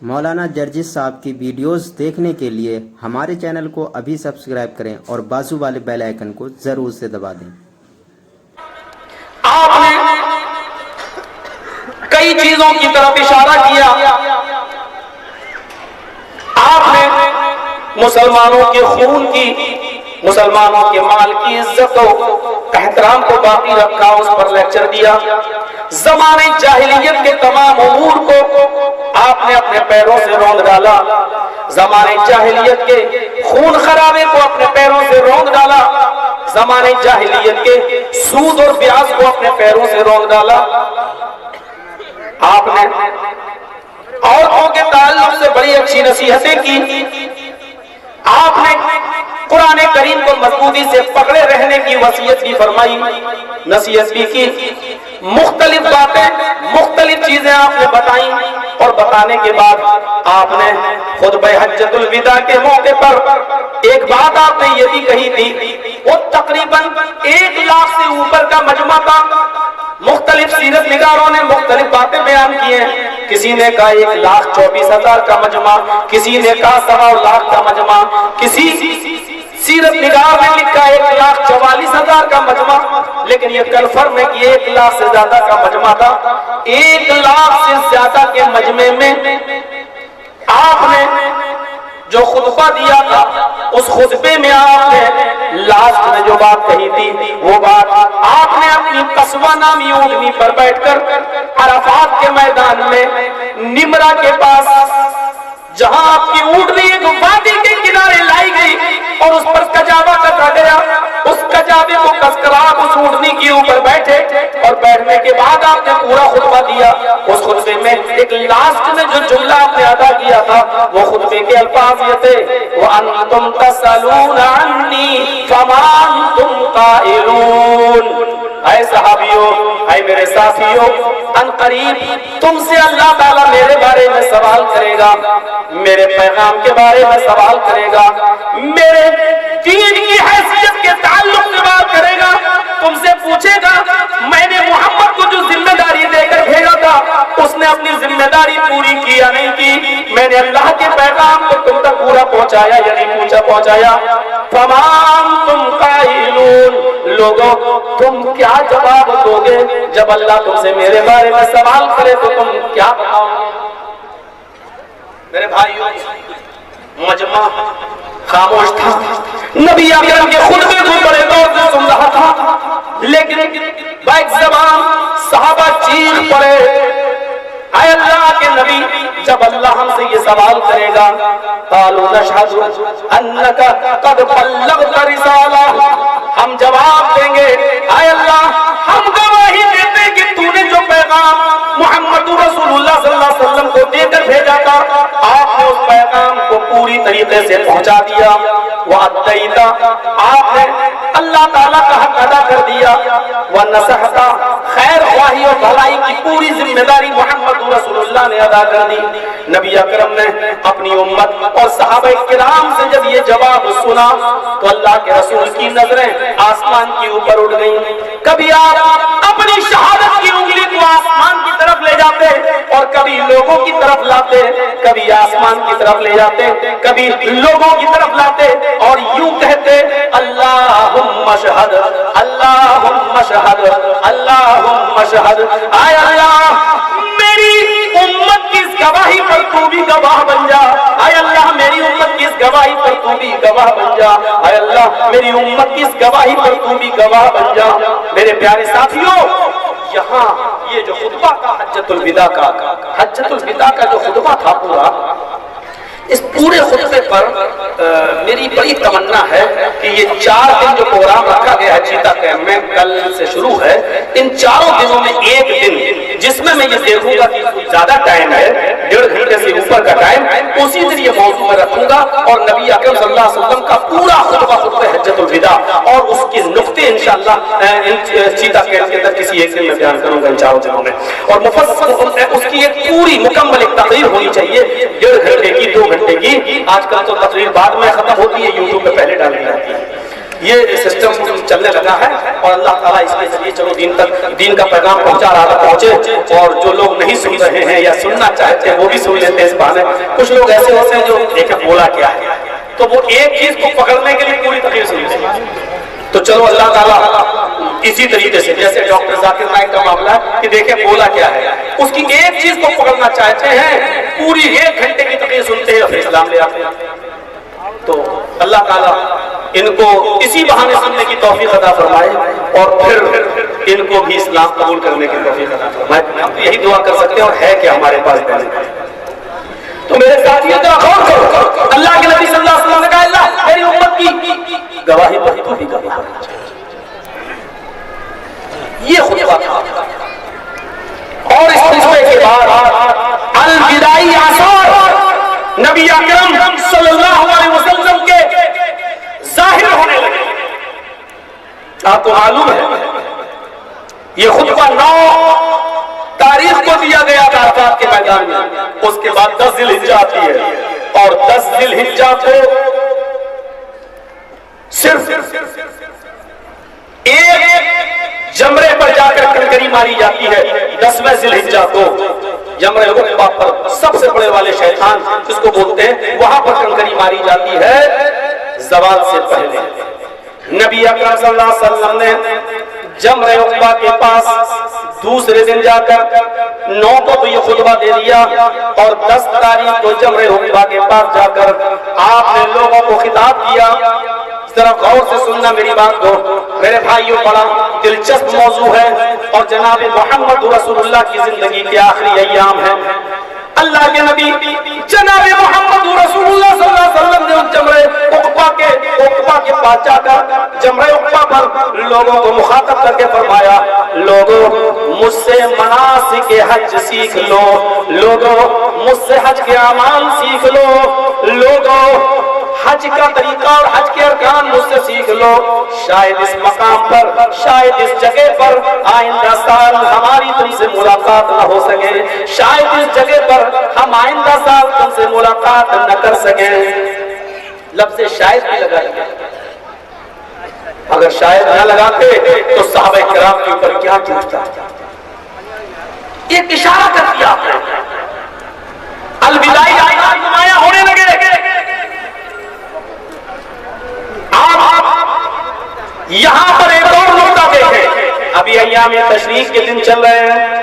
مولانا جرجس صاحب کی ویڈیوز دیکھنے کے لیے ہمارے چینل کو ابھی سبسکرائب کریں اور بازو والے بیل آئیکن کو ضرور سے دبا دیں۔ آپ نے کئی چیزوں کی طرف اشارہ کیا۔ آپ نے مسلمانوں کے خون کی، مسلمانوں کے مال کی عزت و احترام کو باقی رکھا، اس پر لیکچر دیا۔ زمانے جاہلیت کے تمام امور کو آپ نے اپنے پیروں سے روند ڈالا، زمانے جاہلیت کے خون خرابے کو اپنے پیروں سے روند ڈالا، زمانے جاہلیت کے سود اور بیاج کو اپنے پیروں سے روند ڈالا۔ آپ نے عورتوں کے تعلق سے بڑی اچھی نصیحتیں کی۔ آپ نے قرآن کریم کو مضبوطی سے پکڑے رہنے کی وصیت بھی فرمائی، نصیحت بھی کی۔ مختلف باتیں، مختلف چیزیں آپ نے بتائیں، اور بتانے کے بعد آپ نے خطبہ حجۃ الوداع کے موقع پر ایک بات آپ نے یہ بھی کہی تھی، وہ تقریباً 1 لاکھ سے اوپر کا مجمع تھا۔ مختلف سیرت نگاروں نے مختلف باتیں بیان کی ہیں۔ کسی نے کہا 1,24,000 کا مجمع، کسی نے کہا 1.25 لاکھ کا مجمع، کسی سیرت نگار نے لکھا 1,44,000 کا مجمع، لیکن یہ کنفرم ہے کہ 1 لاکھ سے زیادہ کا مجمع تھا۔ 1 لاکھ سے زیادہ کے مجمع میں آپ نے جو خطبہ دیا تھا، اس خطبے میں آپ نے لاسٹ میں جو بات کہی تھی، وہ بات آپ نے اپنی قصوہ نامی اونٹنی پر بیٹھ کر عرفات کے میدان میں نمرہ کے پاس، جہاں آپ کی اونٹنی ایک وادی کے کنارے لائی گئی اور اس پر کجاوا کسا گیا، اس کجاوے کو کس کر آپ اس اونٹنی کے اوپر بیٹھے، اور بیٹھنے کے بعد آپ نے پورا خطبہ دیا۔ اس خطبے میں ایک لاسٹ میں جو جملہ آپ نے ادا کیا تھا، وہ خطبے کے الفاظ یہ تھے، وَأَنْتُمْ تَسْأَلُونَ عَنِّي فَمَا أَنْتُمْ قَائِلُونَ۔ اے صحابیوں، اے میرے ساتھیوں، ان قریب تم سے اللہ تعالیٰ میرے بارے میں سوال کرے گا، میرے پیغام کے بارے میں سوال کرے گا، میرے دین کی حیثیت کے تعلق سے بات کرے گا، تم سے پوچھے گا میں نے محمد کو جو ذمہ داری دے کر بھیجا تھا، اس نے اپنی ذمہ داری پوری کی یا نہیں کی، میں نے اللہ کے پیغام کو تم تک پورا پہنچایا یا نہیں پہنچایا۔ فَمَا أَنْتُمْ قَائِلُونَ، لوگوں تم کیا جواب دو گے جب اللہ تم سے میرے بارے میں سوال کرے تو تم کیا بتاؤ گے؟ میرے بھائیوں، مجمع خاموش تھا، نبی اکرم کے خطبے کو بڑے دور سے سن رہا تھا، لیکن بیک زبان صحابہ چیخ پڑے، اے اللہ کے نبی، جب اللہ ہم سے یہ سوال کرے گا، قالوا نشہد انک قد بلغت رسالہ، ہم جواب دیں گے اے اللہ ہم گواہی دیتے کہ تو نے جو پیغام محمد رسول اللہ صلی اللہ علیہ وسلم کو دے کر بھیجا تھا، آپ نے اس پیغام کو پوری طریقے سے پہنچا دیا، وَأَدَّيْتَ، آپ نے اللہ تعالیٰ کا حق ادا کر دیا، وَنَصَحْتَ، خیر خواہی اور بھلائی کی پوری ذمہ داری محمد رسول اللہ نے ادا کر دی۔ نبی اکرم نے اپنی امت اور صحابہ کرام سے جب یہ جواب سنا تو اللہ کے رسول کی نظریں آسمان کی اوپر اٹھ گئیں۔ کبھی آپ اپنی شہادت کی انگلی کو آسمان کی طرف لے جاتے اور کبھی لوگوں کی طرف لاتے، کبھی آسمان کی طرف لے جاتے، کبھی لوگوں کی طرف لاتے اور یوں کہتے، اللہم شہد، اللہم شہد، اللہم شہد، اے اللہ میری امت کی اس گواہی پر تو بھی گواہ بن جا، اے اللہ میری امت کی اس گواہی پر تو بھی گواہ بن جا، اے اللہ میری امت کی اس گواہی پر تو بھی گواہ بن جا۔ میرے پیارے ساتھیوں، یہاں یہ جو خطبہ کا حجۃ الوداع کا جو خطبہ تھا پورا، اس پورے خطبے پر میری بڑی تمنا ہے کہ یہ 4 دن جو پروگرام رکھا گیا ہے چیتا کیمپ میں، کل سے شروع ہے، ان 4 دنوں میں ایک دن جس میں میں یہ دیکھوں گا کہ زیادہ ٹائم ہے، 1.5 گھنٹے سے اوپر کا ٹائم، اسی دن یہ موضوع میں رکھوں گا اور نبی اکرم صلی اللہ علیہ وسلم کا پورا خطبہ حجۃ الوداع اور اس کے نقطے انشاءاللہ چیتا کیمپ کے اندر کسی ایک دن میں بیان کروں گا ان 4 دنوں میں، اور مفصل اس کی ایک پوری مکمل ایک تقریر ہونی چاہیے، 1.5 گھنٹے کی، 2 گھنٹے کی۔ آج کل تو تقریر بعد میں ختم ہوتی ہے، یوٹیوب پہ پہلے ڈال دی جاتی ہے، یہ سسٹم چلنے لگا ہے اور اللہ تعالیٰ اس کے ذریعے چلو دین کا پیغام پہنچا رہا پہنچے، اور جو لوگ نہیں سن رہے ہیں یا سننا چاہتے ہیں وہ بھی سن لیتے ہیں اس بہانے۔ کچھ لوگ ایسے ہوتے ہیں جو دیکھیں بولا کیا ہے، تو وہ ایک چیز کو پکڑنے کے لیے پوری تقریر سنتے ہیں۔ تو چلو اللہ تعالیٰ اسی طریقے سے جیسے ڈاکٹر ذاکر نائک کا معاملہ ہے کہ دیکھیں بولا کیا ہے، اس کی ایک چیز کو پکڑنا چاہتے ہیں، پوری 1 گھنٹے کی تقریر سنتے ہیں اور پھر اسلام لے آتے ہیں۔ تو اللہ تعالیٰ ان کو اسی بہانے سننے کی توفیق عطا فرمائے اور پھر ان کو بھی اسلام قبول کرنے کی توفیق عطا فرمائے۔ ہم یہی دعا کر سکتے ہیں، اور ہے کہ ہمارے پاس دینے کا۔ تو میرے ساتھیوں ذرا غور کرو، اللہ کے نبی صلی اللہ علیہ وسلم نے کہا اللہ میری امت کی گواہی پر تو بھی گواہ ہونا چاہیے۔ یہ خطبہ تھا، اور اس خطبے کے بعد الوداعی آثار نبی اکرم صلی اللہ علیہ وسلم کے ظاہر ہونے لگے۔ آپ کو معلوم ہے یہ خطبہ 9 تاریخ کو دیا گیا تھا عرفات کے میدان میں، اس کے بعد 10 ذی الحجہ آتی ہے، اور 10 ذی الحجہ کو صرف ایک جمرے پر جا کر کنکری ماری جاتی ہے۔ 10ویں ذی الحجہ کو جمرہ عقبہ پر سب سے بڑے والے شیطان جس کو بولتے ہیں، وہاں پر کنکری ماری جاتی ہے زوال سے پہلے۔ نبی اکرم صلی اللہ علیہ وسلم نے جمرہ عقبہ کے پاس دوسرے دن جا کر 9 کو تو یہ خطبہ دے دیا، اور 10 تاریخ کو جمرہ عقبہ کے پاس جا کر آپ نے لوگوں کو خطاب کیا۔ ذرا غور سے سننا میری بات کو میرے بھائیوں، بڑا دلچسپ موضوع ہے، اور جناب محمد رسول اللہ کی زندگی کے آخری ایام ہیں۔ اللہ کے نبی جناب محمد رسول اللہ صلی اللہ علیہ وسلم نے اس جمرہ عقبہ کے پاس جا کر جمرہ عقبہ پر لوگوں کو مخاطب کر کے فرمایا، لوگوں مجھ سے مناسک حج سیکھ لو، لوگوں مجھ سے حج کے اعمال سیکھ لو، لوگوں حج کا طریقہ اور حج کے ارکان مجھ سے سیکھ لو۔ شاید اس مقام پر، شاید اس جگہ پر آئندہ سال ہماری تم سے ملاقات نہ ہو سکے، شاید اس جگہ پر ہم آئندہ سال تم سے ملاقات نہ کر سکیں۔ لفظ شاید بھی لگا لیا، اگر شاید نہ لگاتے تو صحابہ کرام کے اوپر کیا ٹوٹتا۔ ایک اشارہ کر دیا آپ نے، الوداعی آیات نمایاں ہونے لگے۔ آپ یہاں پر ایک اور نقطہ دیکھیں، ابھی ایام تشریق کے دن چل رہے ہیں،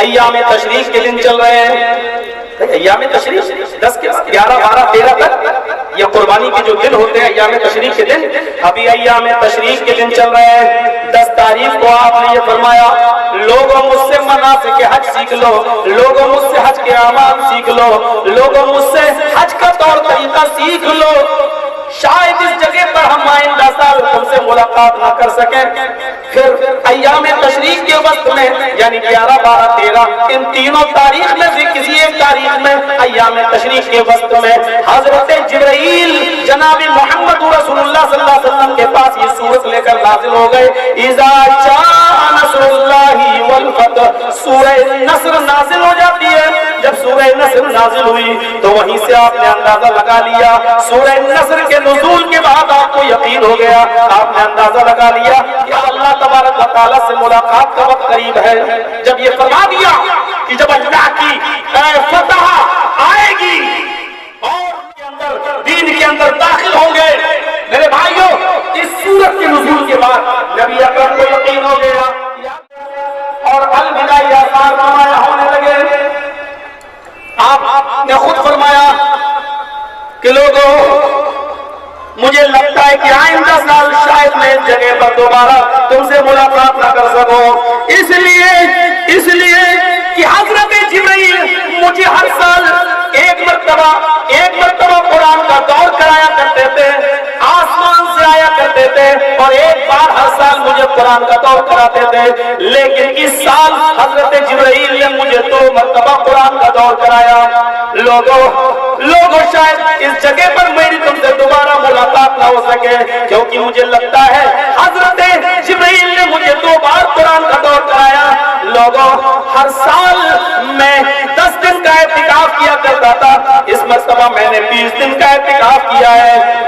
ایام تشریق کے دن چل رہے ہیں۔ ایام تشریق 10 کے 11 12 13 تک یہ قربانی کے جو دن ہوتے ہیں ایام تشریق کے دن، ابھی ایام تشریق کے دن چل رہے ہیں۔ 10 تاریخ کو آپ نے یہ فرمایا، لوگوں مجھ سے مناسک حج سیکھ لو، لوگوں مجھ سے حج کے اعمال سیکھ لو، لوگوں مجھ سے حج کا طور طریقہ سیکھ لو، شاید اس جگہ پر ہم آئندہ سال تم سے ملاقات نہ کر سکیں۔ پھر ایام تشریق کے وقت میں یعنی 11 12 13 ان تینوں تاریخ میں سے کسی ایک تاریخ میں ایام تشریق کے وقت میں حضرت جبرائیل جناب محمد رسول اللہ صلی اللہ علیہ وسلم کے پاس یہ سورت لے کر نازل ہو گئے۔ اذا جاء نصر اللہ والفتح، سورہ نصر نازل ہو جاتی ہے۔ جب سورہ نصر نازل ہوئی تو وہیں سے آپ نے اندازہ لگا لیا، سورہ نصر کے نزول کے بعد آپ کو یقین ہو گیا، آپ نے اندازہ لگا لیا کہ اللہ تبارک و تعالیٰ سے ملاقات کا وقت قریب ہے۔ جب یہ فرما دیا کہ جب اللہ کی فتح آئے گی اور دین کے اندر داخل ہوں گے، میرے بھائیوں اس سورت کے نزول کے بعد نبی اکرم کو یقین ہو گیا اور الوداعی آثار نمایاں ہونے لگے۔ آپ نے خود فرمایا کہ لوگوں مجھے لگتا ہے کہ آئندہ سال شاید میں اس جگہ پر دوبارہ تم سے ملاقات نہ کر سکوں، اس لیے کہ حضرت جبرائیل مجھے ہر سال ایک مرتبہ قرآن کا دور کرایا کرتے تھے، آسمان سے آیا کرتے تھے، اور ایک بار ہر سال مجھے قرآن کا دور کراتے تھے، لیکن اس سال حضرت جبرائیل نے مجھے 2 مرتبہ قرآن کا دور کرایا۔ لوگوں شاید اس جگہ پر میری تم سے دوبارہ ملاقات نہ ہو سکے، کیونکہ مجھے لگتا ہے حضرت جبرائیل نے مجھے 2 بار قرآن کا دور کرایا۔ لوگوں ہر سال میں 10 دن کا اعتکاف کیا کرتا تھا، اس مرتبہ میں نے 20 دن کا اعتکاف کیا ہے۔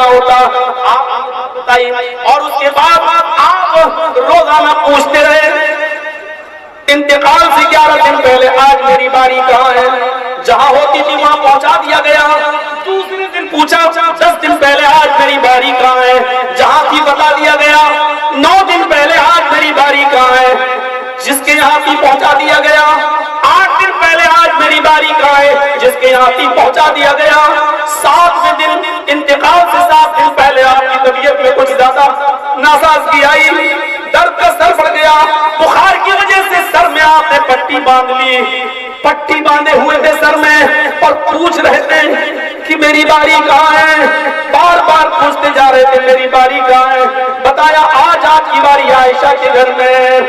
کرنا ہوتا. آپ بتائیے. اور اس کے بعد آپ روزانہ پوچھتے رہے انتقال سے 11 دن پہلے آج میری باری کہاں ہے. جہاں ہوتی تھی وہاں پہنچا دیا گیا. دوسرے دن پوچھا 10 دن پہلے آج میری باری کہاں ہے. جہاں تھی بتا دیا گیا. 9 دن پہلے آج میری باری کہاں ہے. جس کے یہاں تھی پہنچا دیا گیا. 8 دن پہلے آج میری باری کہاں ہے. جس کے یہاں تھی پہنچا دیا گیا. 7ویں دن انتقال سے 7 دن پہلے آپ کی طبیعت میں کچھ زیادہ ناسازگی آئی. درد کا سر پڑ گیا. بخار کی وجہ سے سر میں آپ نے پٹی باندھ لی. پٹی باندھے ہوئے تھے سر میں اور پوچھ رہے تھے کہ میری باری کہاں ہے. بار بار پوچھتے جا رہے تھے میری باری کہاں ہے. بتایا آج آپ کی باری عائشہ کے گھر میں.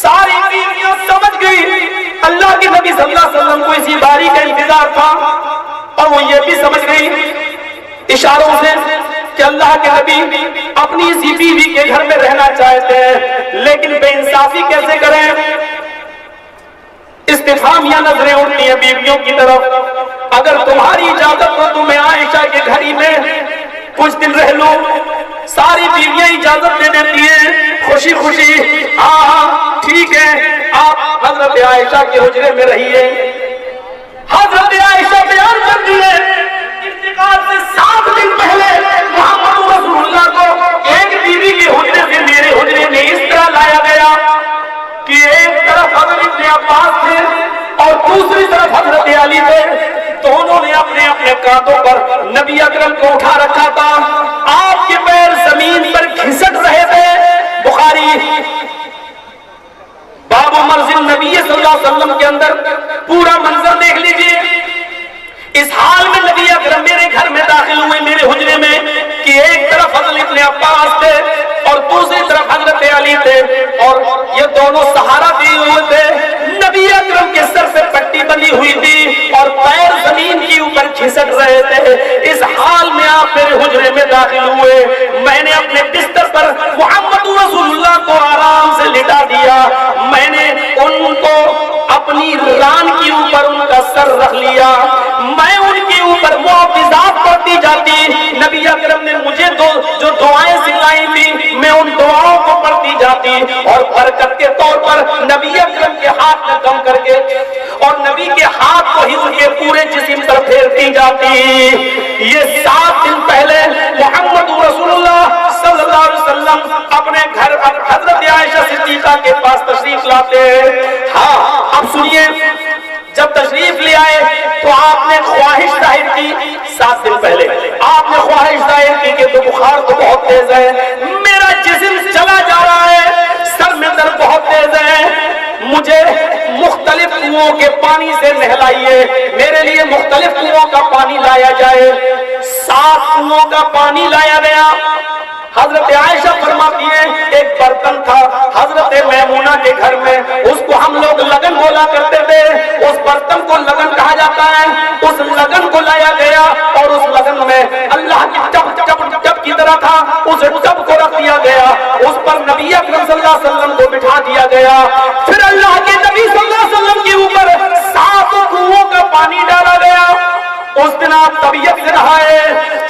ساری بیویاں سمجھ گئی اللہ کے نبی صلی اللہ علیہ وسلم کو اسی باری کا انتظار تھا. اور وہ یہ بھی سمجھ گئی اشاروں سے کہ اللہ کے نبی اپنی اسی بیوی کے گھر میں رہنا چاہتے ہیں. لیکن بے انصافی کیسے کریں. استفہامیہ نظریں اٹھتی ہیں بیویوں کی طرف. اگر تمہاری اجازت ہو تو میں عائشہ کے گھر ہی میں کچھ دن رہ لوں. ساری بیویاں اجازت دے دیتی ہیں خوشی خوشی. ہاں ٹھیک ہے آپ حضرت عائشہ کے حجرے میں رہیے. حضرت عائشہ بیان کرتی ہے انتقال سے 7 دن پہلے محمد رسول اللہ کو ایک بیوی کے حجرے سے میرے حجرے میں اس طرح لایا گیا کہ ایک طرف حضرت ابن عباس تھے اور دوسری طرف حضرت علی تھے. دونوں نے اپنے اپنے کاندھوں پر نبی اکرم کو اٹھا رکھا تھا. آپ کے پیر زمین پر گھسٹ رہے تھے. بخاری باب منزل نبی صلی اللہ علیہ وسلم کے اندر پورا منظر دیکھ لیجئے. اس حال میں نبی اکرم میرے گھر میں داخل ہوئے میرے حجرے میں کہ ایک طرف حضرت ابن عباس تھے اور دوسری طرف حضرت علی تھے اور یہ دونوں سہارا دیے ہوئے تھے. نبی اکرم کے سر سے پٹی بندھی ہوئی تھی اور پیر زمین کے اوپر کھسک رہے تھے. اس حال میں آپ میرے حجرے میں داخل ہوئے. میں نے اپنے بستر پر محمد رسول اللہ کو آرام سے لٹا دیا. میں نے ان کو اپنی ران کے اوپر ان کا سر رکھ لیا. میں ان کے اوپر معجزات پڑھتی جاتی. نبی اکرم نے مجھے جو دعائیں سکھائی تھی میں ان دعاؤں کو پڑھتی جاتی اور برکت کے طور پر نبی اکرم کے ہاتھ میں دم کر کے اور نبی کے ہاتھ کو ہی ان کے پورے جسم پر پھیرتی جاتی. یہ 7 دن پہلے محمد رسول اللہ صلی اللہ علیہ وسلم اپنے گھر حضرت عائشہ صدیقہ کے پاس تشریف لاتے. ہاں اب سنیے جب تشریف لے آئے تو آپ نے خواہش ظاہر کی. 7 دن پہلے آپ نے خواہش ظاہر کی کہ تو بخار تو بہت تیز ہے, میرا جسم چلا جا رہا ہے, سر میں درد بہت تیز ہے, مجھے مختلف کنووں کے پانی سے نہلائیے. میرے لیے مختلف کنووں کا پانی لایا جائے. 7 کنووں کا پانی لایا گیا. حضرت عائشہ فرماتی ہیں ایک برتن تھا حضرت میمونہ کے گھر میں, اس کو ہم لوگ لگن بولا کرتے تھے. اس برتن کو لگن کہا جاتا ہے. اس لگن کو لایا گیا اور اس لگن میں اللہ کی ٹپ کی طرح تھا, اس ٹپ کو رکھ دیا گیا. اس پر نبی اکرم صلی اللہ علیہ وسلم کو بٹھا دیا گیا. پھر اللہ کے نبی صلی اللہ علیہ وسلم کے اوپر 7 کنووں کا پانی ڈالا گیا. اس دن آپ طبیعت سے نہائے.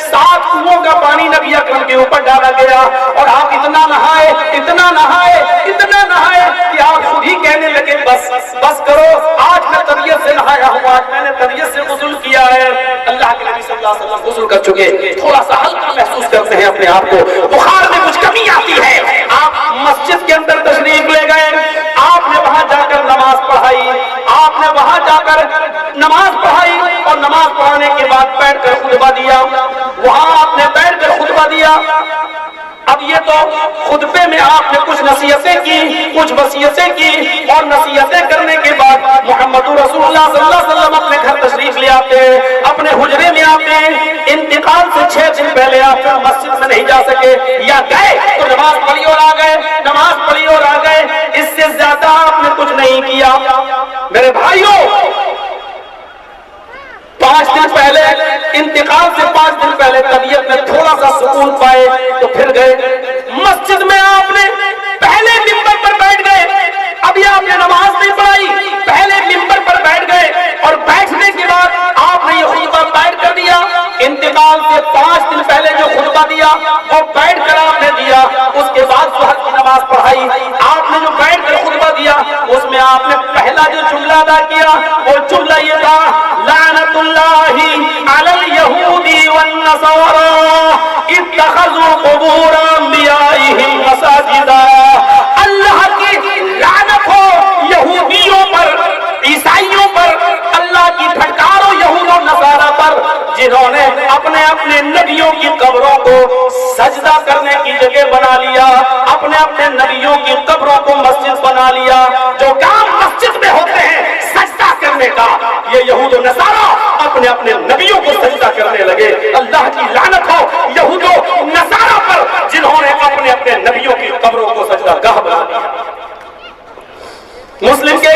7 کنووں کا پانی نبی اکرم کے اوپر ڈالا گیا اور آپ اتنا نہائے اتنا نہائے اتنا نہائے کہ آپ خود ہی کہنے لگے بس بس کرو, آج میں طبیعت سے نہایا ہوں, آج میں نے طبیعت سے غسل کیا ہے. اللہ کے نبی صلی اللہ علیہ وسلم غسل کر چکے, تھوڑا سا ہلکا محسوس کرتے ہیں اپنے آپ کو, بخار میں کچھ کمی آتی ہے. آپ مسجد کے اندر تشریف لے گئے, آپ نے وہاں جا کر نماز پڑھائی. آپ نے وہاں جا کر نماز پڑھائی اور نماز پڑھانے کے بعد بیٹھ کر خطبہ دیا. وہاں آپ نے بیٹھ کر خطبہ دیا. اب یہ تو خطبے میں آپ نے کچھ نصیحتیں کی, کچھ وصیتیں کی اور نصیحتیں کرنے کے بعد محمد رسول اللہ صلی اللہ علیہ وسلم اپنے گھر تشریف لے آتے, اپنے حجرے میں آتے. انتقال سے 6 دن پہلے آپ مسجد میں نہیں جا سکے, یا گئے تو نماز پڑھی اور آ گئے, نماز پڑھی اور آ گئے. اس سے زیادہ آپ نے کچھ نہیں کیا. میرے بھائیوں 5 دن پہلے انتقال سے 5 دن پہلے طبیعت میں تھوڑا سا سکون پائے تو پھر گئے مسجد میں. آپ نے پہلے ممبر پر بیٹھ گئے, ابھی آپ نے نماز نہیں پڑھائی, پہلے ممبر پر بیٹھ گئے اور بیٹھنے کے بعد آپ نے یہ خطبہ بیان کر دیا. انتقال سے 5 دن دیا وہ بیٹھ کر آپ نے دیا. اس کے بعد ظہر کی نماز پڑھائی. آپ نے جو بیٹھ کر خطبہ دیا اس میں آپ نے پہلا جو جملہ ادا کیا وہ جملہ یہ تھا لعنت اللہ علی الیہود والنصارى اتخذوا قبور انبیائہم مساجدا. اللہ کی لعنت ہو یہودیوں پر, عیسائیوں پر, اللہ کی پھٹکار ہو یہود و نصارہ پر جنہوں نے اپنے اپنے نبیوں کی قبروں کو سجدہ کرنے کی جگہ بنا لیا, اپنے اپنے نبیوں کی قبروں کو مسجد بنا لیا. جو کام مسجد میں ہوتے ہیں سجدہ کرنے کا, یہ یہود و نصارہ اپنے اپنے نبیوں کو سجدہ کرنے لگے. اللہ کی لعنت ہو یہود و نصارہ پر جنہوں نے اپنے اپنے نبیوں کی قبروں کو سجدہ گاہ بنا لیا. مسلم کے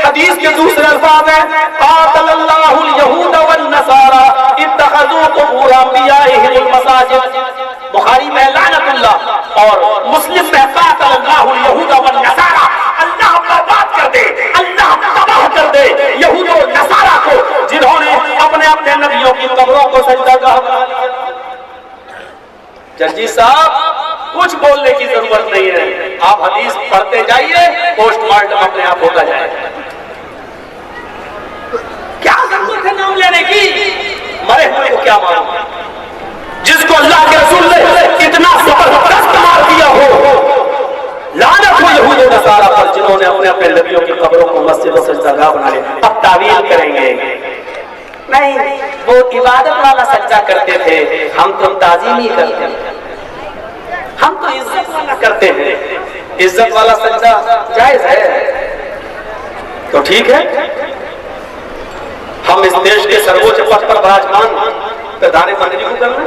حدیث کے دوسرے الفاظ ہیں قاتل اللہ الیہود والنصارى اتخذوا قبور انبیائہم المساجد. بخاری میں لعنت اللہ اور مسلم میں قاتل اللہ الیہود والنصارى. اللہ برباد کر دے, اللہ تباہ کر دے یہود و نصارہ کو جنہوں نے اپنے اپنے نبیوں کی قبروں کو سجدہ گاہ بنا لیا. ججی صاحب کچھ بولنے کی ضرورت نہیں ہے, آپ حدیث پڑھتے جائیے, پوسٹ مارٹم اپنے آپ ہوتا جائے. کیا ضرورت ہے نام لینے کی, مرے ہوئے کو کیا معلوم. جس کو اللہ کے رسول نے اتنا زبردست مار دیا ہو, لعنت ہو یہود و نصارہ پر جنہوں نے اپنے اپنے نبیوں کی قبروں کو مسجد و سجدہ گاہ بنا لیا. اب تعویل کریں گے نہیں, وہ عبادت والا سجدہ کرتے تھے, ہم تو تعظیم ہی کرتے ہیں, ہم تو عزت والا کرتے ہیں. عزت والا سجدہ جائز ہے تو ٹھیک ہے. ہم اس دیش کے سروچ پد پر براجمان پردھان منتری کو کرنا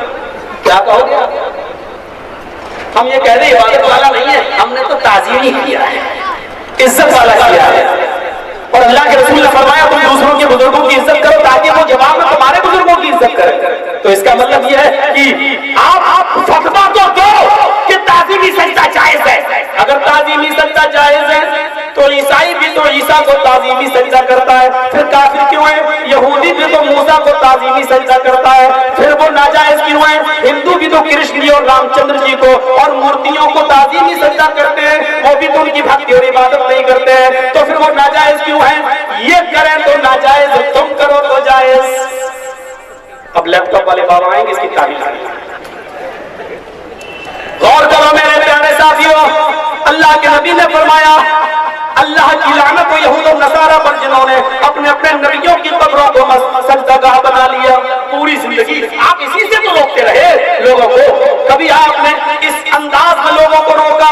کیا کہو گے آپ؟ ہم یہ کہہ رہے عبادت والا نہیں ہے, ہم نے تو تعظیم ہی کیا ہے, عزت والا کیا ہے. اور اللہ کے رسول نے فرمایا تم دوسروں کے بزرگوں کی عزت کرو تاکہ وہ جواب میں تمہارے بزرگوں کی عزت کریں. تو اس کا مطلب یہ ہے کہ آپ فتویٰ تو دو کہ تعظیمی سجدہ جائز ہے. اگر تعظیمی سجدہ جائز ہے تو عیسائی بھی تو عیسیٰ کو تعظیمی سجدہ کرتا ہے, پھر کافر کیوں ہے؟ یہودی بھی تو موسیٰ کو تعظیمی سجدہ کرتا ہے, پھر وہ ناجائز کیوں ہے؟ ہندو بھی تو کرشن جی اور رام چندر جی کو اور مورتیوں کو تعظیمی سجدہ کرتے ہیں, وہ بھی تو ان کی بھکتی اور عبادت نہیں کرتے ہیں, تو پھر وہ ناجائز کیوں ہے؟ یہ کریں تو ناجائز, تم کرو تو جائز. اب لیپ ٹاپ والے بابا آئیں گے اس کی تعریف کریں. غور کرو میرے پیارے ساتھیوں, اللہ کے نبی نے فرمایا اللہ کی لعنت ہو یہود و نصارہ پر جنہوں نے اپنے اپنے نبیوں کی قبروں کو سجدہ گاہ بنا لیا. پوری زندگی آپ اسی سے تو روکتے رہے لوگوں کو, کبھی آپ نے اس انداز میں لوگوں کو روکا.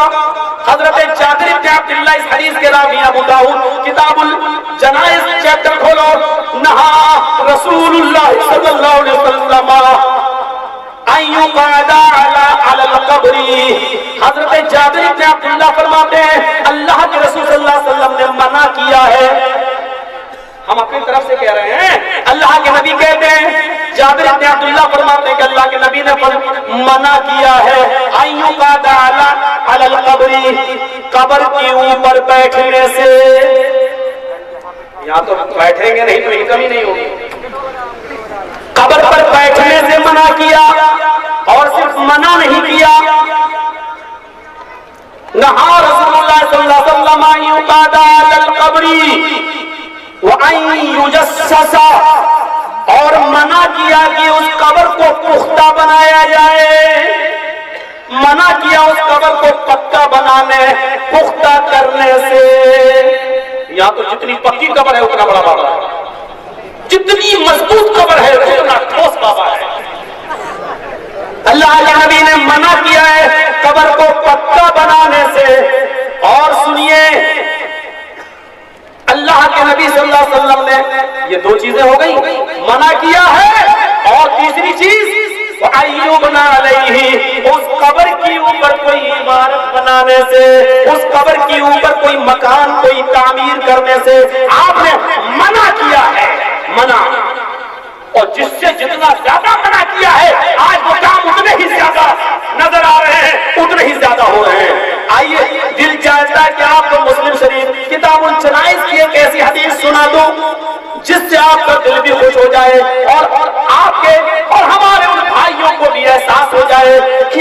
حضرت جابر بن عبداللہ اس حدیث کے راوی ابو داؤد کتاب الجنائز چیپٹر کھولو, نہا رسول اللہ صلی اللہ علیہ وسلم ایو قعد علی القبر. حضرت جابر بن عبداللہ فرماتے ہیں اللہ کے رسول صلی اللہ علیہ وسلم نے منع کیا ہے. ہم اپنی طرف سے کہہ رہے ہیں, اللہ کے نبی کہتے ہیں, جابر بن عبداللہ فرماتے ہیں کہ اللہ کے نبی نے منع کیا ہے ایو قعد علی القبر, قبر کے اوپر بیٹھنے سے. یہاں تو بیٹھیں گے نہیں تو انکم ہی نہیں ہوگی. قبر پر بیٹھنے سے منع کیا, اور صرف منع نہیں کیا, نہا رسول اللہ صلی اللہ علیہ وسلم ان یقعد علی القبر وان یجسس, اور منع کیا کہ اس قبر کو پختہ بنایا جائے, منع کیا اس قبر کو پکا بنانے پختہ کرنے سے. یہاں تو جتنی پکی قبر ہے اتنا بڑا بابا ہے, جتنی مضبوط قبر ہے اتنا ٹھوس بابا ہے. اللہ کے نبی نے منع کیا ہے قبر کو پکا بنانے سے. اور سنیے اللہ کے نبی صلی اللہ علیہ وسلم نے یہ دو چیزیں ہو گئی, منع کیا ہے, اور تیسری چیز ایوبنا علیہ, اس قبر کی اوپر کوئی عمارت بنانے سے, اس قبر کی اوپر کوئی مکان کوئی تعمیر کرنے سے آپ نے منع کیا ہے. منع, اور جس سے جتنا زیادہ منع کیا ہے آج وہ کام اتنے ہی زیادہ نظر آ رہے ہیں, اتنے ہی زیادہ ہو رہے ہیں. آئیے دل چاہتا ہے کہ آپ کو مسلم شریف کتاب الجنائز کی ایک ایسی حدیث سنا دوں جس سے آپ کا دل بھی خوش ہو جائے, اور آپ کے اور ہمارے ان بھائیوں کو بھی احساس ہو جائے کہ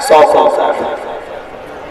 100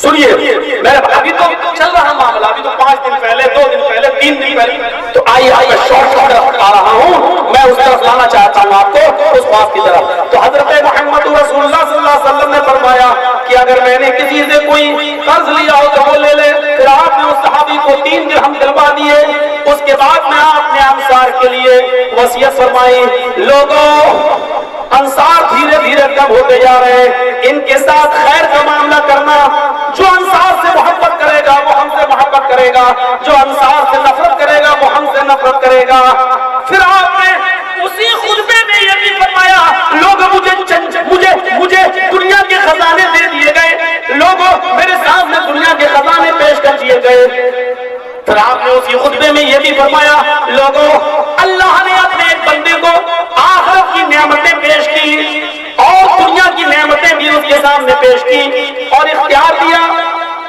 سنیے میرے ابھی تو چل رہا معاملہ، ابھی تو 5 دن پہلے، 2 دن پہلے، 3 دن پہلے، تو آئیے شارٹ آ رہا ہوں، میں اس طرف لانا چاہتا ہوں آپ کو، اس بات کی طرف۔ تو حضرت محمد رسول اللہ صلی اللہ علیہ وسلم نے فرمایا کہ اگر میں نے کسی سے کوئی قرض لیا ہو تو وہ لے لے۔ پھر آپ نے اس صحابی کو 3 درہم دلوا دیے۔ اس کے بعد میں آپ نے انصار کے لیے وصیت فرمائی، لوگوں انصار دھیرے دھیرے کم ہوتے جا رہے ہیں، ان کے ساتھ خیر کا معاملہ کرنا، جو انصار سے محبت کرے گا وہ ہم سے محبت کرے گا، جو انصار سے نفرت کرے گا وہ ہم سے نفرت کرے گا۔ پھر آپ نے اسی خطبے میں یہ بھی فرمایا، لوگوں مجھے دنیا کے خزانے دے دیے گئے، لوگوں میرے سامنے دنیا کے خزانے پیش کر دیے گئے۔ پھر آپ نے اسی خطبے میں یہ بھی فرمایا، لوگوں اللہ نے اپنے ایک بندے کو آخرت کی نعمتیں پیش کی اور دنیا کی نعمتیں بھی اس کے سامنے پیش کی اور اختیار دیا،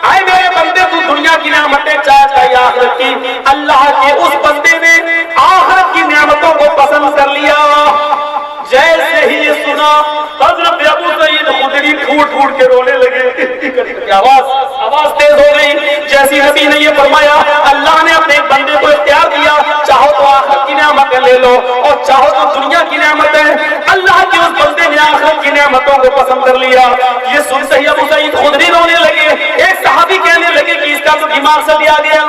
اے میرے بندے تو دنیا کی نعمتیں چاہتا یا آخرت کی؟ اللہ کے اس بندے نے آخرت کی نعمتوں کو پسند کر لیا۔ جیسے ہی یہ سنا حضرت ابو سعید خدری ٹوٹ کے رونے لگے، آواز تیز ہو گئی۔ جیسی نبی نے یہ فرمایا، اللہ نے اپنے ایک بندے کو اختیار دیا، چاہو تو آخرت کی نعمتیں لے لو اور چاہو تو دنیا کی نعمتیں۔ اللہ کے اس بندے نے آخرت کی نعمتوں کو پسند کر لیا۔ یہ سنتے ہی ابو سعید خدری رونے لگے۔ ایک صحابی کہنے لگے کہ اس کا تو دماغ سے لیا گیا،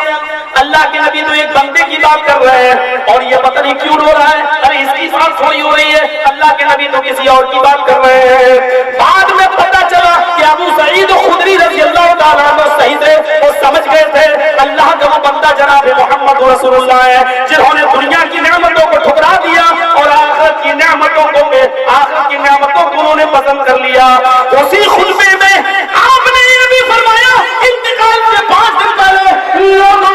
اللہ کے نبی تو ایک بندے کی بات کر رہے ہیں اور یہ پتہ نہیں کیوں رو رہا ہے، ارے اس کی بات تھوڑی ہو رہی ہے، اللہ کے نبی تو کسی اور کی بات کر رہے ہیں۔ بعد میں پتہ چلا کہ ابو سعید خدری رضی اللہ تعالیٰ عنہ صحیح تھے، وہ سمجھ گئے تھے اللہ کا وہ بندہ جناب محمد رسول اللہ ہے جنہوں نے دنیا کی نعمتوں کو ٹھکرا دیا اور آخرت کی نعمتوں کو انہوں نے پسند کر لیا۔ اسی خطبے میں آپ نے یہ بھی فرمایا، انتقال سے 5 دن پہلے لوگوں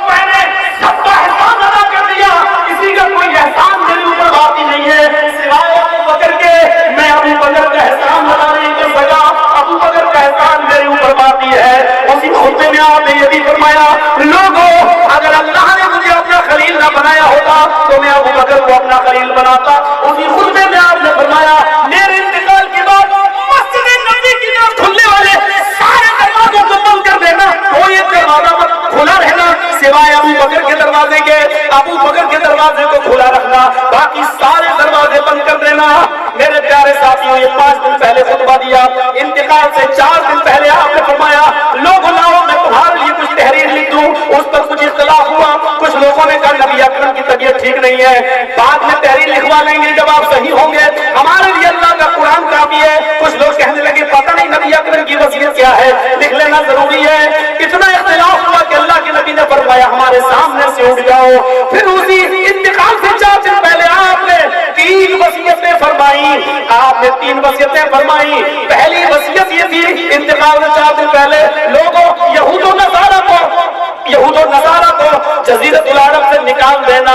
میں نے سب کا احسان ادا کر دیا، کسی کا کوئی احسان میرے اوپر باقی نہیں ہے سوائے ابو بکر کے، میں ابو بکر کا احسان ادا نہیں کر سکا، ابو بکر کا احسان میرے اوپر باقی ہے۔ اسی خطبے میں آپ نے یہ بھی فرمایا، لوگوں اگر اللہ نے مجھے اپنا خلیل نہ بنایا ہوتا تو میں ابو بکر کو اپنا خلیل بناتا۔ اسی خطبے میں آپ نے فرمایا، میرے انتقال کے بعد مسجد نبی کی طرف کھلنے والے سارے دروازوں کو بند کر دینا، کوئی دروازہ کھلا رہنا سوائے ابو بکر کے دروازے کے، ابو بکر کے دروازے کو کھلا رکھنا، باقی سارے دروازے بند کر دینا۔ میرے پیارے ساتھیوں، یہ 5 دن پہلے خطبہ دیا، انتقال سے 4 دن پہلے آپ نے فرمایا، لوگ لاؤ میں تمہارے لیے کچھ تحریر لکھ دوں۔ اس پر کچھ اختلاف ہوا، کچھ لوگوں نے کہا نبی اکرم کی طبیعت ٹھیک نہیں ہے، بعد میں تحریر لکھوا لیں گے جب آپ صحیح ہوں گے، ہمارے لیے اللہ کا قرآن کافی ہے۔ کچھ لوگ کہنے لگے پتہ نہیں نبی اکرم کی وصیت کیا ہے، لکھ لینا ضروری ہے۔ اتنا اختلاف ہوا کہ اللہ کے نبی نے فرمایا ہمارے سامنے سے اٹھ جاؤ۔ پھر اسی انتقال سے 4 دن پہلے آپ نے 3 وصیتیں فرمائی، آپ نے 3 وصیتیں فرمائی۔ پہلی وصیت یہ تھی انتقال سے 4 دن پہلے، لوگوں یہود و نصارہ کو جزیرۃ العرب سے نکال دینا۔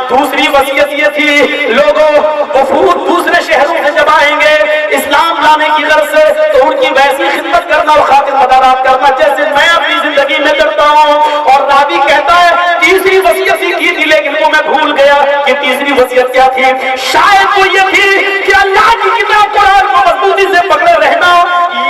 دوسری وصیت یہ تھی، لوگوں وفود دوسرے شہروں سے جب آئیں گے اسلام لانے کی غرض سے تو ان کی ویسی خدمت کرنا اور خاطر مدارات کرنا جیسے میں اپنی زندگی میں کرتا ہوں۔ اور راوی کہتا ہے تیسری وصیت ہی کی تھی لیکن وہ میں بھول گیا کہ تیسری وصیت کیا تھی، شاید وہ یہ تھی کہ اللہ کی کتاب قرآن کو مضبوطی سے پکڑے رہنا،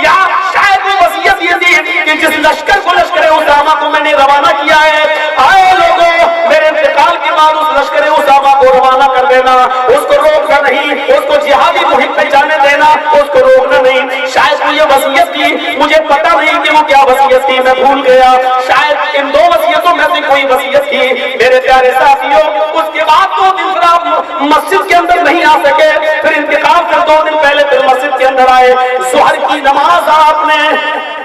یا شاید وہ وصیت یہ تھی کہ جس لشکر کو لشکر اسامہ کو میں نے روانہ کیا ہے، آئے لوگوں میرے انتقال کے بعد اس لشکر اسامہ کو روانہ کر دینا، اس کو روکنا نہیں، اس کو جہادی مہم پہ جانے دینا، اس کو روکنا نہیں۔ شاید وہ یہ وصیت تھی، مجھے پتا نہیں کہ وہ کیا وصیت تھی، میں بھول گیا، شاید ان 2 وصیتوں میں سے کوئی وصیت تھی۔ میرے پیارے ساتھیوں، اس کے بعد 2 دن آپ مسجد کے اندر نہیں آ سکے، پھر انتقال سے 2 دن پہلے پھر مسجد کے اندر آئے، ظہر کی نماز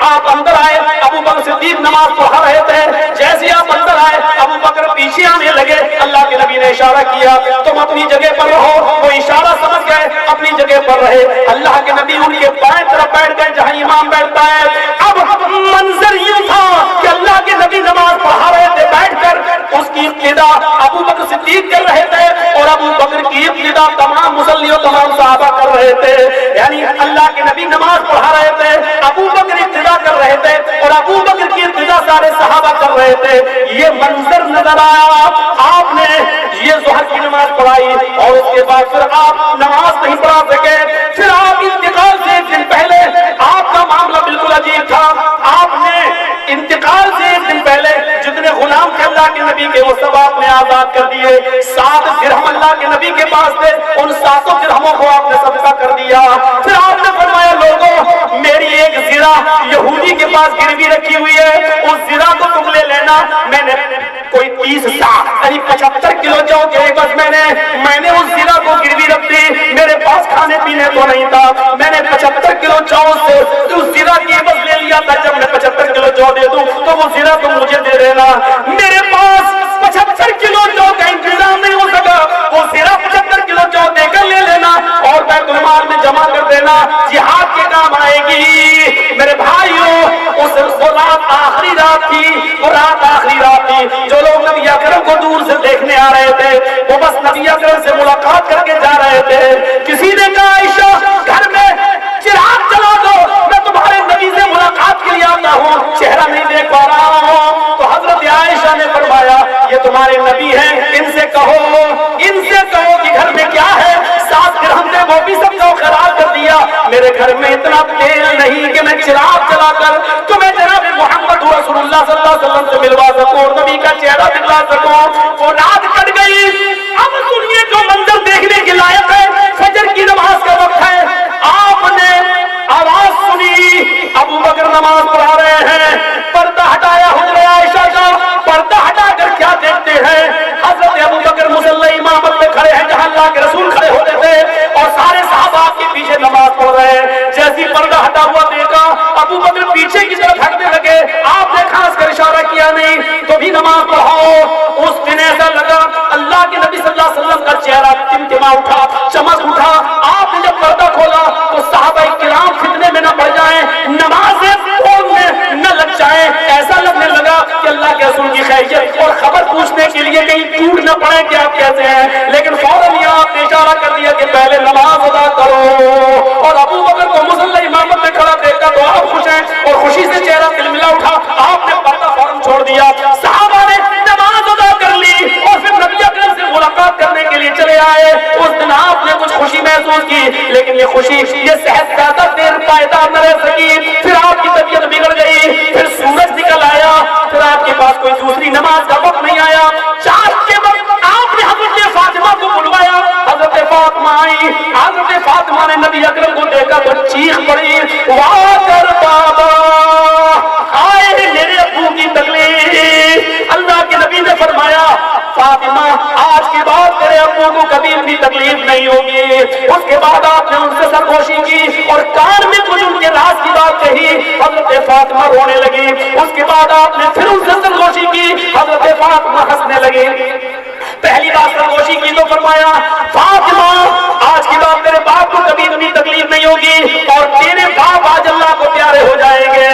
آپ اندر آئے، ابو بکر صدیق نماز پڑھا رہے تھے، جیسے آپ اندر آئے ابو بکر پیچھے آنے لگے، اللہ کے نبی نے اشارہ کیا تم اپنی جگہ پر رہو، وہ اشارہ سمجھ گئے اپنی جگہ پر رہے، اللہ کے نبی ان کے بائیں طرف بیٹھ گئے جہاں امام بیٹھتا ہے۔ اب منظر یوں تھا کہ اللہ کے نبی نماز پڑھا رہے تھے بیٹھ کر، اس کی ابتدا ابو بکر صدیق کر رہے تھے اور ابو بکر کی ابتدا تمام مصلیوں تمام صحابہ کر رہے تھے، یعنی اللہ کے نبی نماز پڑھا رہے تھے، ابو بکر ابتدا کر رہے تھے اور ابو بکر کی ابتدا سارے صحابہ کر رہے تھے۔ یہ منظر نظر آیا، آپ نے یہ ظہر کی نماز پڑھائی اور اس کے بعد پھر آپ نماز نہیں پڑھا سکے، پھر آپ انتقال سے 1 دن پہلے آپ کا معاملہ بالکل عجیب تھا، آپ اللہ کے نبی کے وہ سب آپ نے آزاد کر دیے. 7 درہم اللہ کے نبی کے پاس تھے, ان 7 درہموں کو آپ نے صدقہ کر دیا. پھر آپ نے فرمایا لوگوں میری ایک زرہ یہودی کے پاس گروی رکھی ہوئی ہے, اس زرہ کو تم لے لینا. میں نے کوئی 30 یعنی 75 کلو جو کہ بس میں نے اس زرہ کو گروی رکھ دی. میرے پاس کھانے پینے تو نہیں تھا, میں نے 75 کلو جو سے اس زرہ کی بس لے لیا تھا. جب میں 75 کلو جو دے دوں تو وہ زرہ تم مجھے دے دینا. میرے پاس 75 کلو جو کا انتظام نہیں ہو سکا, وہ زرہ 75 کلو جو دے کر لے لینا اور بیت المال میں جمع کر دینا, جہاد کے کام آئے گی. میرے بھائیوں وہ رات آخری رات تھی, وہ رات آخری رات تھی. جو لوگ نبی اکرم کو دور سے دیکھنے آ رہے تھے وہ بس نبی اکرم سے ملاقات کر کے جا رہے تھے. کسی نے کہا عائشہ گھر میں چراغ جلا دو, میں تمہارے نبی سے ملاقات کے لیے آتا ہوں, چہرہ نہیں دیکھ پا رہا ہوں. تو حضرت عائشہ نے فرمایا یہ تمہارے نبی ہیں, ان سے کہو کہ گھر میں کیا ہے. 7 درہم نے وہ بھی سب کو خراب کر دیا. میرے گھر میں اتنا تیل نہیں کہ میں چراغ جلا کر تمہیں جناب محمد رسول اللہ صلی اللہ علیہ وسلم سے ملوا سکوں اور نبی کا چہرہ دکھلا سکوں. وہ رات کٹ گئی. اب سنیے جو منظر دیکھنے کے لائق ہے, فجر کی نماز کا وقت ہے. آپ نے آواز سنی, ابو بکر نماز پڑھا رہے ہیں. پردہ ہٹایا حجرہ عائشہ کا, پردہ ہٹا کر کیا دیکھتے ہیں, حضرت ابو بکر مصلی امامت میں کھڑے ہیں جہاں اللہ کے رسول کھڑے ہوتے تھے, اور سارے صحابہ آپ کے پیچھے نماز پڑھ رہے ہیں. جیسی پردہ ہٹا ہوا دیکھا, ابو بکر پیچھے کی طرف ہٹنے لگے. آپ نے خاص کر اشارہ کیا نہیں تو بھی نماز پڑھاؤ. اس دن ایسا لگا اللہ کے نبی صلی اللہ علیہ وسلم کا چہرہ ٹمٹما اٹھا, چمک اٹھا. آپ نے جب پردہ کھولا تو صحابہ کرام فتنے میں نہ پڑ جائیں, نمازیں پڑھنے نہ لگ جائیں. ایسا لگنے لگا کہ اللہ کے رسول کی خیریت اور خبر پوچھنے کے لیے کہیں ٹوٹ نہ پڑے کہ آپ کیسے ہیں. لیکن فوراً یہاں آپ نے اشارہ کر دیا کہ پہلے نماز ادا کرو. اور ابو بکر کو مصلی امامت میں کھڑا دیکھا تو آپ خوش ہیں اور خوشی سے چہرہ تلملا اٹھا. آپ نے پردہ فوراً چھوڑ دیا. صحابہ نے نماز ادا کر لی اور پھر نبی اکرم سے ملاقات کرنے کے لیے چلے آئے. اس دن آپ نے کچھ خوشی محسوس کی, لیکن یہ خوشی یہ صحت زیادہ دیر پائیدار نہ رہ سکی. پھر آپ کی طبیعت بگڑ گئی, پھر سورج نکل آیا, پھر آپ کے پاس کوئی دوسری نماز کا وقت نہیں آیا. چاش کے وقت آپ نے حضرت فاطمہ کو بلوایا. حضرت فاطمہ آئی. حضرت فاطمہ نے نبی اکرم کو دیکھا تو چیخ پڑی, واہ کر بابا, آئے میرے ابو کی تکلیف. اللہ کے نبی نے فرمایا فاطمہ آج کے بعد تیرے ابو کو کبھی بھی تکلیف نہیں ہوگی. اس کے بعد آپ نے ان سے سرگوشی کی اور کان میں کچھ ان کے راز کی بات کہی. حضرت فاطمہ رونے لگی. اس کے بعد آپ نے پھر ان سے سرگوشی کی. حضرت فاطمہ ہنسنے لگی. پہلی بار سرگوشی کی تو فرمایا فاطمہ آج کی بات تیرے باپ کو کبھی بھی تکلیف نہیں ہوگی اور تیرے باپ آج اللہ کو پیارے ہو جائیں گے.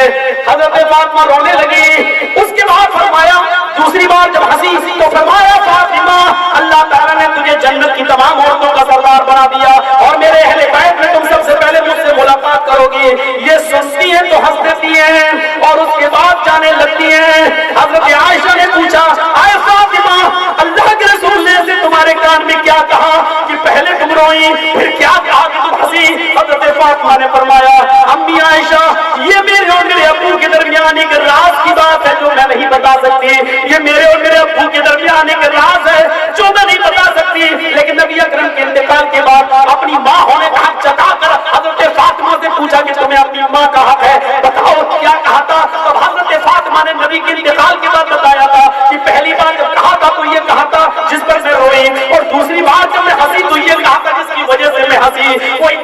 حضرت فاطمہ رونے لگی. اس کے بعد فرمایا دوسری بار جب ہنسی تو فرمایا فاطمہ اللہ تعالیٰ نے تجھے جنت کی تمام عورتوں کا سردار بنا دیا اور میرے اہل بیت میں تم سب سے پہلے مجھ سے ملاقات کرو گی. یہ سنتی ہیں تو ہنس دیتی ہیں اور اس کے بعد جانے لگتی ہیں. حضرت عائشہ نے پوچھا اے فاطمہ اللہ کے رسول نے سے تمہارے کان میں کیا کہا کہ پہلے تم روئی پھر کیا کہا کہ تم ہنسی. حضرت فاطمہ نے فرمایا امی عائشہ یہ میرے اور میرے ابو کے درمیان ایک راز کی بات ہے جو میں نہیں بتا سکتی. یہ میرے اور میرے ابو کے درمیان ایک راز ہے جو میں نہیں بتا سکتی. لیکن نبی اکرم کے انتقال کے بعد اپنی ماں ہونے کا حق جتا کر حضرت فاطمہ سے پوچھا کہ تمہیں اپنی ماں کا حق ہے, بتاؤ کیا کہا تھا. تب حضرت فاطمہ نے نبی کے انتقال کے بعد بتایا تھا کہ پہلی بار جب کہا تھا تو یہ کہا تھا جس پر میں روئی, اور دوسری بار جب میں ہنسی تو یہ کہا تھا جس کی وجہ سے میں ہنسی. کوئی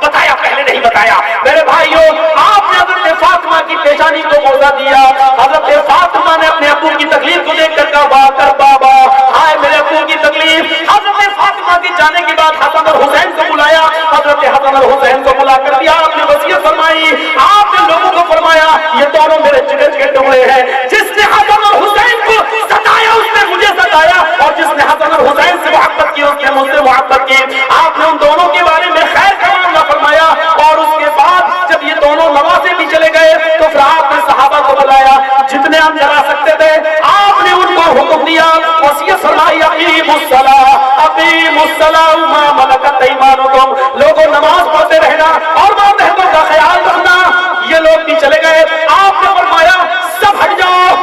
بتایا پہلے نہیں بتایا. میرے بھائیوں آپ نے حضرت فاطمہ کی پیشانی کو موضع دیا. حضرت فاطمہ نے اپنے ابو کی تکلیف کو دیکھ کر کہا واہ کر بابا, ہائے میرے ابو کی تکلیف. حضرت فاطمہ کے جانے کے بعد حسن اور حسین کو بلایا. حضرت حسن اور حسین کو بلا کر دیا. آپ نے وصیت فرمائی. آپ نے لوگوں کو فرمایا یہ دونوں میرے جگر کے ٹکڑے ہیں. جس نے حسن اور حسین کو ستایا اس نے مجھے ستایا, اور جس نے حسن اور حسین سے محبت کی اس نے مجھ سے محبت کی. آپ نے ان دونوں کے بارے میں خیر کا معاملہ فرمایا. اور اس کے بعد جب یہ دونوں نوازے بھی چلے گئے تو پھر آپ نے صحابہ کو بلایا. جتنے ہم جلا سکتے تھے آپ نے ان کو حکم دیا, وصیت فرمائی اقیموا الصلاۃ اقیموا الصلاۃ وما ملکت ایمانکم. لوگوں نماز پڑھتے رہنا اور ماں بہنوں کا خیال رکھنا. یہ لوگ بھی چلے گئے. آپ نے فرمایا سب ہٹ جاؤ.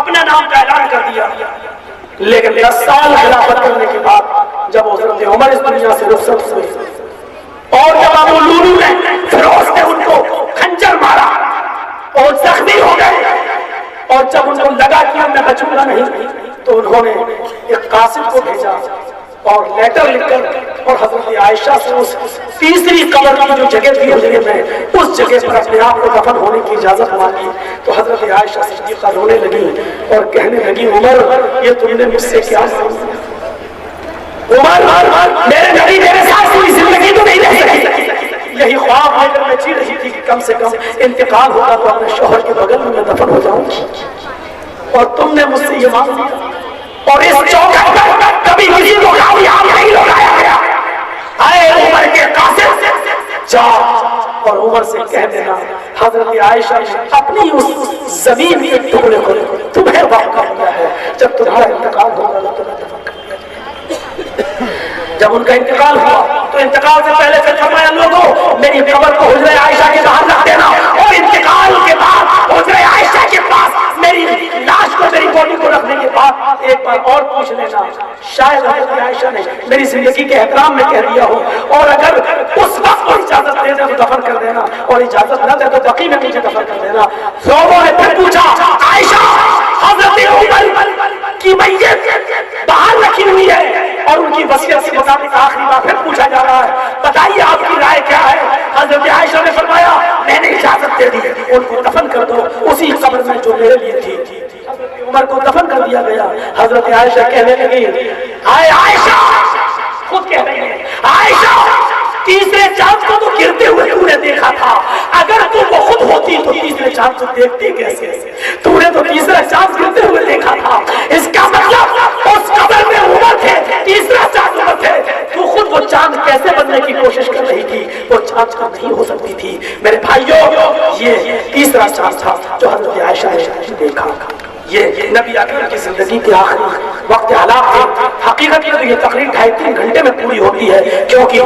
اپنے نام کا اعلان کر دیا. لیکن 10 سال خلافت کرنے کے بعد جب حضرت عمر اس دنیا سے رخصت ہوئے اور جب ابو لولو نے فیروز نے ان کو خنجر مارا اور زخمی ہو گئے اور جب ان کو لگا کہ اب میں بچوں گا نہیں تو انہوں نے ایک قاصد کو بھیجا اور لیٹر لکھ کر اور حضرت عائشہ سے اس تیسری قبر کی جو جگہ تھی حجرے میں اس جگہ پر اپنے آپ کو دفن ہونے کی اجازت مانگی. تو حضرت عائشہ صدیقہ رونے لگی اور کہنے لگی عمر یہ تم نے مجھ سے کیا مانگا؟ عمر میرے نبی میرے ساتھ پوری زندگی تو نہیں رہ سکی, یہی خواب لے کر میں جی رہی تھی کہ کم سے کم انتقال ہوگا تو اپنے شوہر کے بغل میں دفن ہو جاؤں گی, اور تم نے مجھ سے یہ مانگ لیا. اور اس چوکٹ پر کبھی کسی کو کامیاب نہیں لوٹایا گیا. اے عمر کے قاصد جا اور عمر سے کہہ دینا حضرت عائشہ نے اپنی اس زمین کے ٹکڑے کو تمہیں وقف کر دیا ہے, جب تمہارا انتقال ہوگا تو تمہیں دفن کر دیا جائے گا. جب ان کا انتقال ہوا تو انتقال سے پہلے سے فرمایا لوگوں میری قبر کو حجرہ عائشہ کے باہر رکھ دینا, اور انتقال کے بعد حجرہ عائشہ کے پاس میری لاش کو میری باڈی کو رکھنے کے بعد ایک بار اور پوچھ لینا شاید حضرت عائشہ نے میری زندگی کے احترام میں کہہ دیا ہو, اور اگر اس وقت کو اجازت دے دے تو دفن کر دینا, اور اجازت نہ دے تو بقیع میں مجھے دفن کر دینا. لوگوں نے پھر پوچھا عائشہ حضرت عمر کی میت باہر رکھی ہوئی ہے اور ان کی وصیت کے مطابق آخری بار پھر پوچھا جا رہا ہے بتائیے آپ کی رائے کیا ہے؟ حضرت عائشہ نے فرمایا میں نے اجازت دے دی, ان کو دفن کر دو اسی قبر میں جو میرے لیے تھی. عمر کو دفن کر دیا گیا. حضرت عائشہ کہنے لگی اے عائشہ, خود کہہ رہی ہے عائشہ تیسرے چاند کو تو گرتے ہوئے تو نے دیکھا تھا, اگر تو وہ خود ہوتی تو تیسرے چاند کو دیکھتی کیسے؟ تو نے تو تیسرا چاند گرتے ہوئے دیکھا تھا, اس کا مطلب اس قبر میں عمر تھے, تیسرا چاند عمر تھے. تو خود وہ چاند کیسے بننے کی کوشش کر رہی تھی؟ وہ چاند کا نہیں ہو سکتی تھی. میرے بھائیوں یہ تیسرا چاند تھا جو حضرت عائشہ نے دیکھا. یہ نبی اکرم کی زندگی کے آخری وقت حالات تھے. حقیقت میں تو یہ تقریر 2.5-3 گھنٹے میں پوری ہوتی ہے, کیونکہ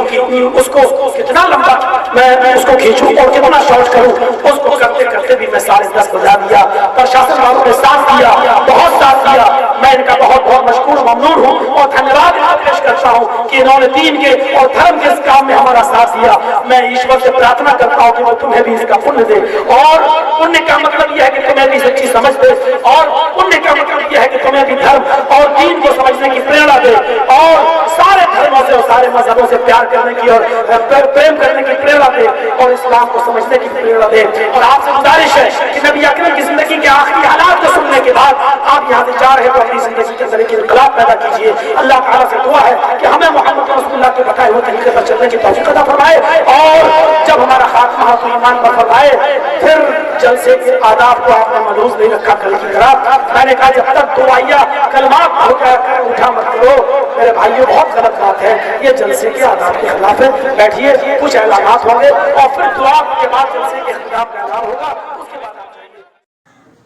اس کو کتنا لمبا میں اس کو کھینچوں اور کتنا شارٹ کروں, اس کو کرتے کرتے بھی میں 10:30 بجا دیا. پرشاسن والوں نے ساتھ دیا, بہت ساتھ دیا. میں ان کا بہت بہت مشکور ممنون ہوں اور دھنیواد پیش کرتا ہوں کہ انہوں نے دین کے اور دھرم کے اس کام میں ہمارا ساتھ دیا. میں ایشور سے پرارتھنا کرتا ہوں کہ وہ تمہیں بھی اس کا پن دے, اور پن کا مطلب یہ ہے کہ تمہیں بھی سچی سمجھ دے, اور پن کا مطلب یہ ہے کہ تمہیں بھی دھرم اور دین کو سمجھنے کی پریرنا دے, اور سارے دھرموں سے اور سارے مذہبوں سے پیار کرنے کی اور پریم کرنے کی پریرنا دے, اور اسلام کو سمجھنے کی پریرنا دے. اور آپ سے گزارش ہے کہ نبی اکرم کی زندگی کے آخری حالات کو سننے کے بعد آپ یہاں سے جا رہے تو اپنی زندگی کے اندر ایک انقلاب پیدا کیجیے. اللہ تعالیٰ سے دعا ہے کہ ہمیں محمد رسول اللہ کے بتائے ہوئے طریقے پر چلنے کی توفیق عطا فرمائے, اور جب ہمارا خاتمہ ہو تو ایمان پر فرمائے. پھر جلسے کے آداب کو آپ نے ملحوظ نہیں رکھا کل کی طرح. میں نے کہا جب تک دعائیہ کلمات ہو کر اٹھا مت کرو. میرے بھائیوں بہت غلط بات ہے, یہ جلسے کے آداب کے خلاف ہے. بیٹھیے, کچھ اعلانات ہوں گے اور پھر دعا کے بعد جلسے کے اختتام کا اعلان ہوگا.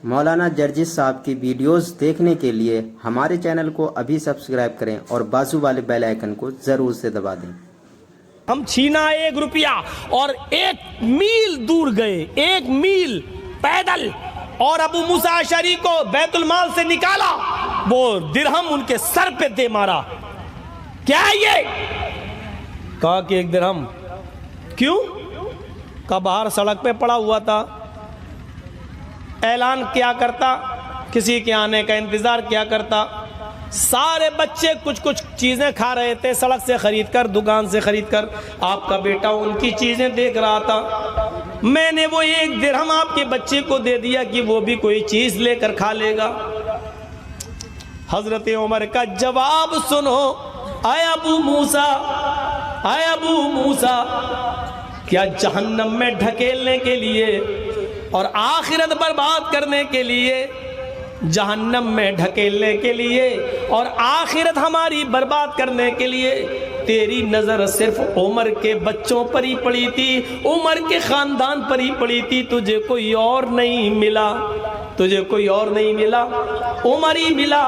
مولانا جرجس صاحب کی ویڈیوز دیکھنے کے لیے ہمارے چینل کو ابھی سبسکرائب کریں اور بازو والے بیل آئیکن کو ضرور سے دبا دیں. ہم چھینا 1 روپیہ اور 1 میل دور گئے, 1 میل پیدل, اور ابو موسیٰ اشعری کو بیت المال سے نکالا, وہ درہم ان کے سر پہ دے مارا. کیا ہے یہ؟ کہا کہ 1 درہم. کیوں؟ کہا باہر سڑک پہ پڑا ہوا تھا, اعلان کیا کرتا, کسی کے آنے کا انتظار کیا کرتا. سارے بچے کچھ کچھ چیزیں کھا رہے تھے سڑک سے خرید کر, دکان سے خرید کر. آپ کا بیٹا ان کی چیزیں دیکھ رہا تھا. میں نے وہ 1 درہم آپ کے بچے کو دے دیا کہ وہ بھی کوئی چیز لے کر کھا لے گا. حضرت عمر کا جواب سنو. اے ابو موسیٰ, اے ابو موسیٰ, کیا جہنم میں ڈھکیلنے کے لیے اور آخرت برباد کرنے کے لیے, جہنم میں ڈھکیلنے کے لیے اور آخرت ہماری برباد کرنے کے لیے تیری نظر صرف عمر کے بچوں پر ہی پڑی تھی, عمر کے خاندان پر ہی پڑی تھی, تجھے کوئی اور نہیں ملا, تجھے کوئی اور نہیں ملا, عمر ہی ملا.